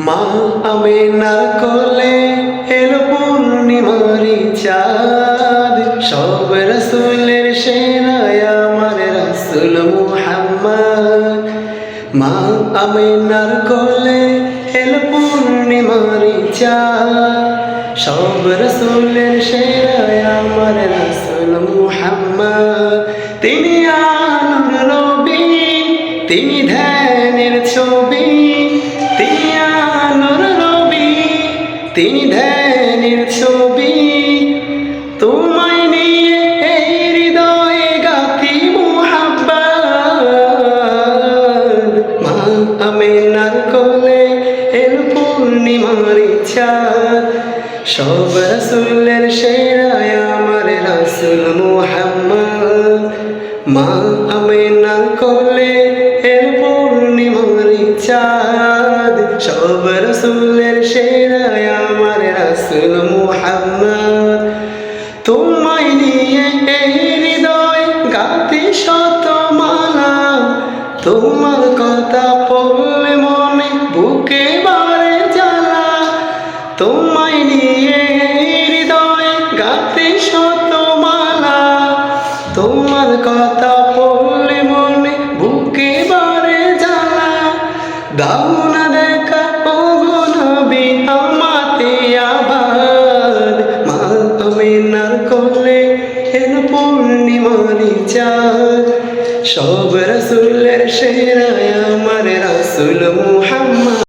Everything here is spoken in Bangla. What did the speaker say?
মা আমিনার কোলে এলো পূর্ণিমারি চাঁদ, সব রাসূলের সেরা আমার রাসূল মুহাম্মদ। মা আমিনার কোলে এলো পূর্ণিমারি চাঁদ, সব রাসূলের সেরা আমার রাসূল মুহাম্মদ। তিনি আলোর নবী, তিনি ধ্যানের ছবি, তিনি আলোর নবী, তিনি ধ্যানের ছবি। তোমায় নিয়ে এই হৃদয়ে গাথি মুহাব্বত। মা আমিনার কোলে এলো পূর্ণিমারি চাঁদ, সব রাসূলের সেরা আমার রাসূল মুহাম্মদ। মা আমিনার কোলে এলো পূর্ণিমারি চাঁদ, সব রাসূলের সেরা আমার রাসূল মুহাম্মদ। তোমায় নিয়ে এই হৃদয় গাথি শত মালা, তোমার কথা পড়লে মনে বুকে বাড়ে জ্বালা। তোমায় নিয়ে এই হৃদয় গাথি শত মালা, তোমার কথা